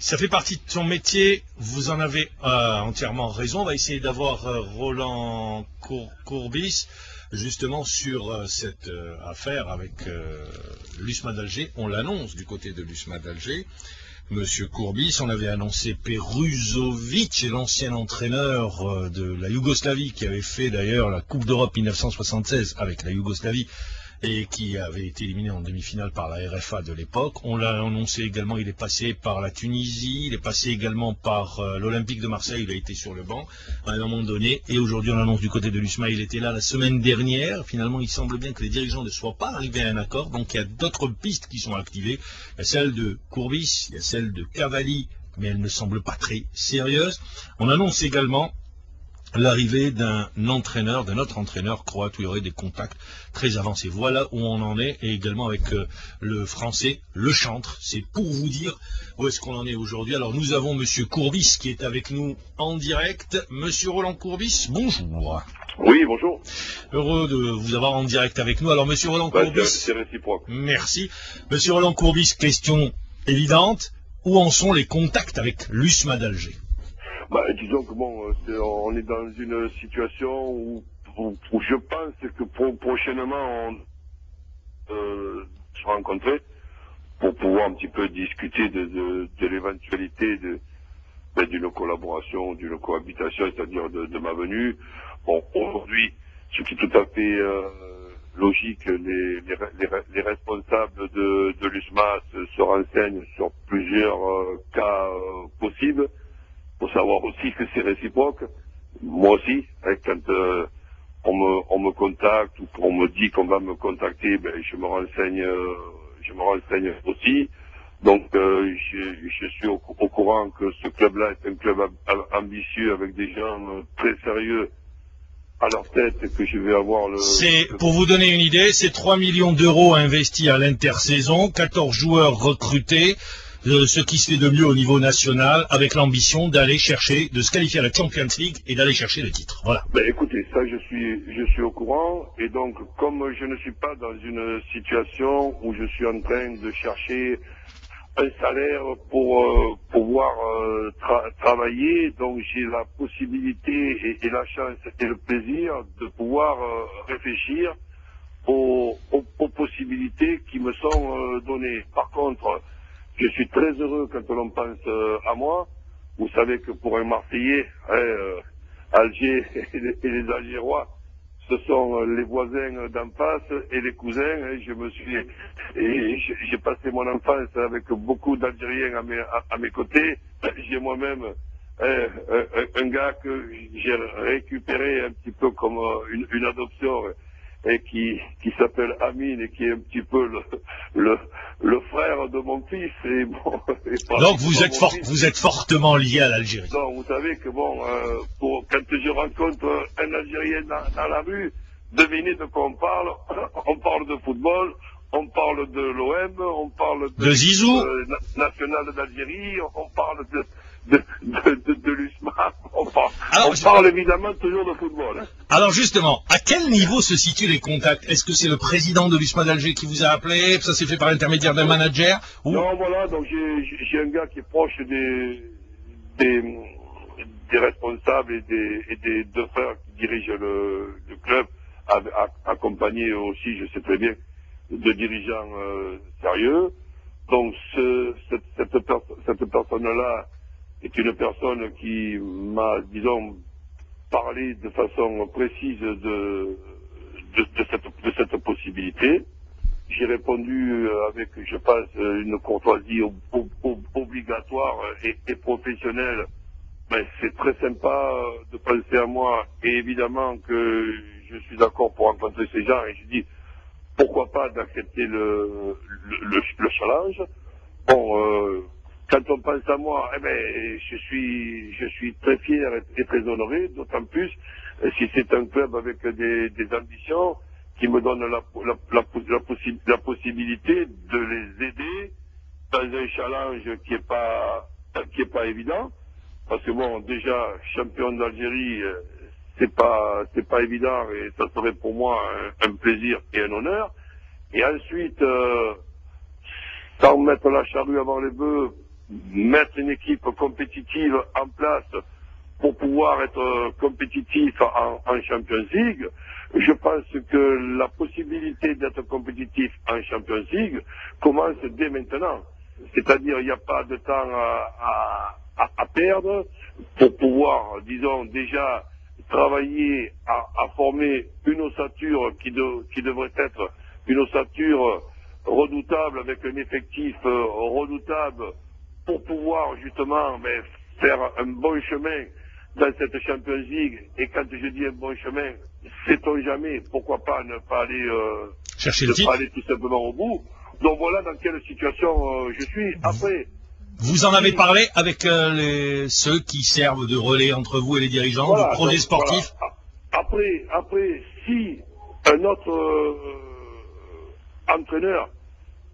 Ça fait partie de son métier, vous en avez entièrement raison. On va essayer d'avoir Roland Courbis justement sur cette affaire avec l'USMA d'Alger. On l'annonce du côté de l'USMA d'Alger. Monsieur Courbis, on avait annoncé Peruzovic, l'ancien entraîneur de la Yougoslavie, qui avait fait d'ailleurs la Coupe d'Europe 1976 avec la Yougoslavie, et qui avait été éliminé en demi-finale par la RFA de l'époque. On l'a annoncé également, il est passé par la Tunisie, il est passé également par l'Olympique de Marseille, il a été sur le banc à un moment donné, et aujourd'hui on annonce du côté de l'USMA, il était là la semaine dernière. Finalement il semble bien que les dirigeants ne soient pas arrivés à un accord, donc il y a d'autres pistes qui sont activées. Il y a celle de Courbis, il y a celle de Cavalli, mais elle ne semble pas très sérieuse. On annonce également l'arrivée d'un entraîneur, d'un autre entraîneur croate, où il y aurait des contacts très avancés. Voilà où on en est, et également avec le français, le chantre. C'est pour vous dire où est-ce qu'on en est aujourd'hui. Alors nous avons Monsieur Courbis qui est avec nous en direct. Monsieur Roland Courbis, bonjour. Oui, bonjour. Heureux de vous avoir en direct avec nous. Alors Monsieur Roland Courbis, c'est réciproque. Merci. Monsieur Roland Courbis, question évidente, où en sont les contacts avec l'USMA d'Alger? Disons que bon, on est dans une situation où je pense que prochainement on se rencontrer pour pouvoir un petit peu discuter de l'éventualité d'une collaboration, d'une cohabitation, c'est-à-dire de ma venue. Bon, aujourd'hui, ce qui est tout à fait logique, les responsables de l'USMA se renseignent sur plusieurs cas possibles. Faut savoir aussi que c'est réciproque. Moi aussi, quand on me contacte ou qu'on me dit qu'on va me contacter, je me renseigne aussi. Donc je suis au courant que ce club-là est un club ambitieux avec des gens très sérieux à leur tête, et que je vais avoir pour vous donner une idée, c'est 3 millions d'euros investis à l'intersaison, 14 joueurs recrutés. Ce qui se fait de mieux au niveau national, avec l'ambition d'aller chercher, de se qualifier à la Champions League et d'aller chercher le titre. Voilà. Écoutez, ça je suis au courant, et donc comme je ne suis pas dans une situation où je suis en train de chercher un salaire pour pouvoir travailler, donc j'ai la possibilité et la chance et le plaisir de pouvoir réfléchir aux possibilités qui me sont données. Par contre, je suis très heureux quand l'on pense à moi. Vous savez que pour un Marseillais, Alger et les Algérois, ce sont les voisins d'en face et les cousins. J'ai passé mon enfance avec beaucoup d'Algériens à mes côtés. J'ai moi-même un gars que j'ai récupéré un petit peu comme une adoption, et qui s'appelle Amine, et qui est un petit peu le frère de mon fils. Et bon, donc vous êtes fortement lié à l'Algérie. Donc vous savez que bon, quand je rencontre un Algérien dans la rue, devinez de quoi on parle. On parle de football, on parle de l'OM, on parle de Zizou, national d'Algérie, on parle de l'USMA, on parle évidemment toujours de football. Alors justement, à quel niveau se situent les contacts? Est-ce que c'est le président de l'USMA d'Alger qui vous a appelé? Ça s'est fait par l'intermédiaire d'un manager ou... Non, voilà, donc j'ai un gars qui est proche des responsables et des deux frères qui dirigent le club, accompagné aussi, je sais très bien, de dirigeants sérieux. Donc cette personne-là est une personne qui m'a, disons, parlé de façon précise de cette possibilité. J'ai répondu avec, je pense, une courtoisie obligatoire et professionnelle. Mais c'est très sympa de penser à moi, et évidemment que je suis d'accord pour rencontrer ces gens, et je dis pourquoi pas d'accepter le challenge. Bon, quand on pense à moi, je suis très fier et très honoré, d'autant plus si c'est un club avec des ambitions qui me donne la possibilité de les aider dans un challenge qui est pas évident, parce que bon, déjà champion d'Algérie, c'est pas évident, et ça serait pour moi un plaisir et un honneur. Et ensuite, sans mettre la charrue avant les bœufs, mettre une équipe compétitive en place pour pouvoir être compétitif en Champions League. Je pense que la possibilité d'être compétitif en Champions League commence dès maintenant. C'est-à-dire, il n'y a pas de temps à perdre pour pouvoir, disons, déjà travailler à former une ossature qui devrait être une ossature redoutable avec un effectif redoutable pour pouvoir justement faire un bon chemin dans cette Champions League. Et quand je dis un bon chemin, sait-on jamais, pourquoi pas ne pas aller chercher le titre, pas aller tout simplement au bout. Donc voilà dans quelle situation je suis. Après, vous en avez parlé avec ceux qui servent de relais entre vous et les dirigeants voilà, du projet donc, sportif. voilà. Après, si un autre entraîneur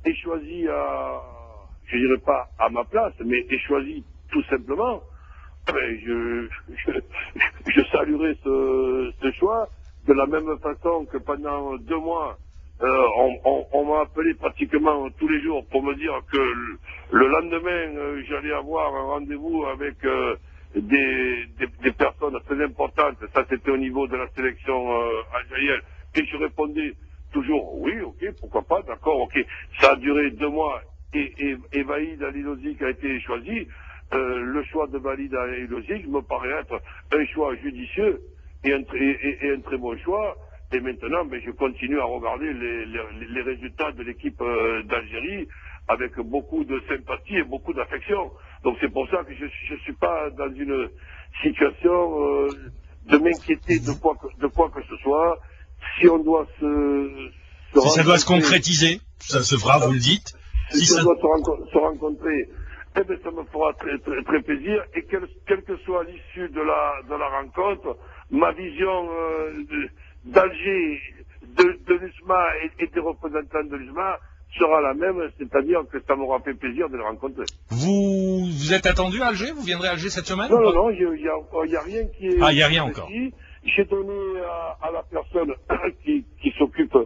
est choisi je dirais pas à ma place, mais est choisi tout simplement, je saluerai ce choix de la même façon que pendant 2 mois, on m'a appelé pratiquement tous les jours pour me dire que le lendemain, j'allais avoir un rendez-vous avec des personnes très importantes. Ça, c'était au niveau de la sélection algérienne. Et je répondais toujours, oui, ok, pourquoi pas, d'accord, ok. Ça a duré 2 mois et Vaïd Alilozic a été choisi. Le choix de Vaïd Alilozic me paraît être un choix judicieux et un très bon choix. Et maintenant, je continue à regarder les résultats de l'équipe d'Algérie avec beaucoup de sympathie et beaucoup d'affection. Donc c'est pour ça que je suis pas dans une situation de m'inquiéter de quoi que ce soit. Si on doit si ça doit se concrétiser, ça se fera, vous le dites. Si ça doit se rencontrer, ça me fera très plaisir. Et quelle que soit l'issue de la rencontre, ma vision d'Alger, de l'USMA et des représentants de l'USMA sera la même, c'est-à-dire que ça m'aura fait plaisir de les rencontrer. Vous êtes attendu à Alger? Vous viendrez à Alger cette semaine? Non, il y a rien qui est... Ah, il n'y a rien encore. J'ai donné à la personne qui s'occupe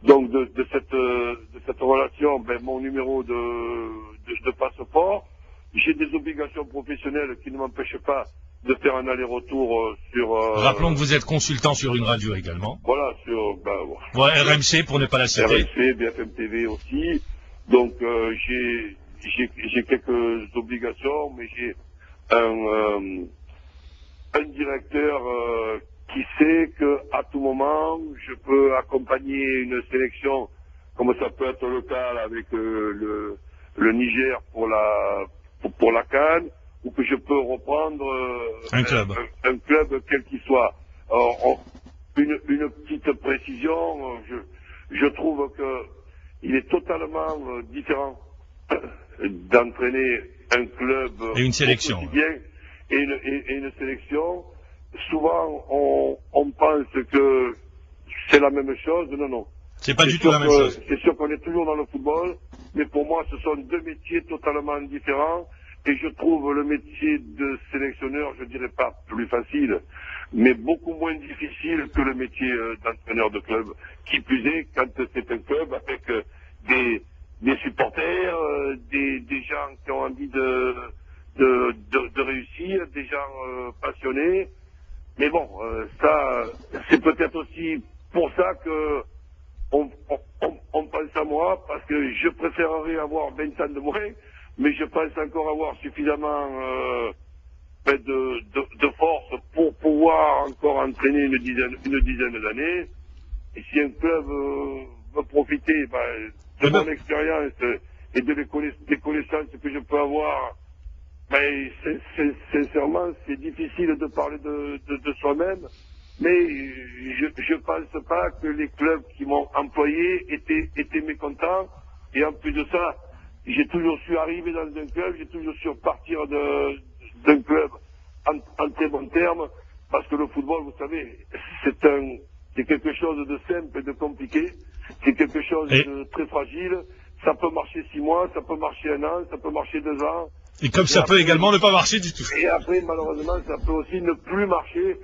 donc de cette relation mon numéro de passeport. J'ai des obligations professionnelles qui ne m'empêchent pas de faire un aller-retour sur... Rappelons que vous êtes consultant sur une radio également. Voilà, sur... RMC pour ne pas la citer. RMC, BFM TV aussi. Donc j'ai quelques obligations, mais j'ai un directeur qui sait qu'à tout moment, je peux accompagner une sélection, comme ça peut être le cas avec le Niger pour la CAN, ou que je peux reprendre un club quel qu'il soit. Une petite précision, je trouve que il est totalement différent d'entraîner un club et une sélection et une sélection. Souvent on pense que c'est la même chose. Non. C'est pas du tout la même chose. C'est sûr qu'on est toujours dans le football, mais pour moi ce sont 2 métiers totalement différents. Et je trouve le métier de sélectionneur, je dirais pas plus facile, mais beaucoup moins difficile que le métier d'entraîneur de club. Qui plus est, quand c'est un club avec des supporters, des gens qui ont envie de réussir, des gens passionnés. Mais bon, ça, c'est peut-être aussi pour ça que on pense à moi, parce que je préférerais avoir 20 ans de moins, mais je pense encore avoir suffisamment de force pour pouvoir encore entraîner une dizaine d'années. Et si un club veut profiter de mon expérience et des connaissances que je peux avoir, sincèrement, c'est difficile de parler de soi-même, mais je pense pas que les clubs qui m'ont employé étaient mécontents. Et en plus de ça, j'ai toujours su arriver dans un club, j'ai toujours su partir d'un club en très bon terme, parce que le football, vous savez, c'est quelque chose de simple et de compliqué, c'est quelque chose de très fragile. Ça peut marcher 6 mois, ça peut marcher 1 an, ça peut marcher 2 ans. Et comme ça peut également ne pas marcher du tout. Et après, malheureusement, ça peut aussi ne plus marcher.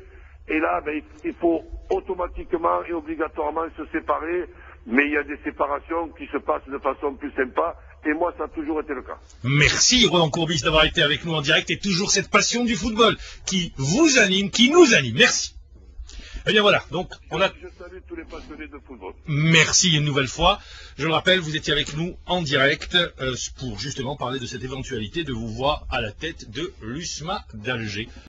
Et là, il faut automatiquement et obligatoirement se séparer. Mais il y a des séparations qui se passent de façon plus sympa et moi ça a toujours été le cas. Merci Roland Courbis d'avoir été avec nous en direct et toujours cette passion du football qui vous anime, qui nous anime. Merci. Eh bien voilà, donc on a... Je salue tous les passionnés de football. Merci une nouvelle fois. Je le rappelle, vous étiez avec nous en direct pour justement parler de cette éventualité de vous voir à la tête de l'USMA d'Alger.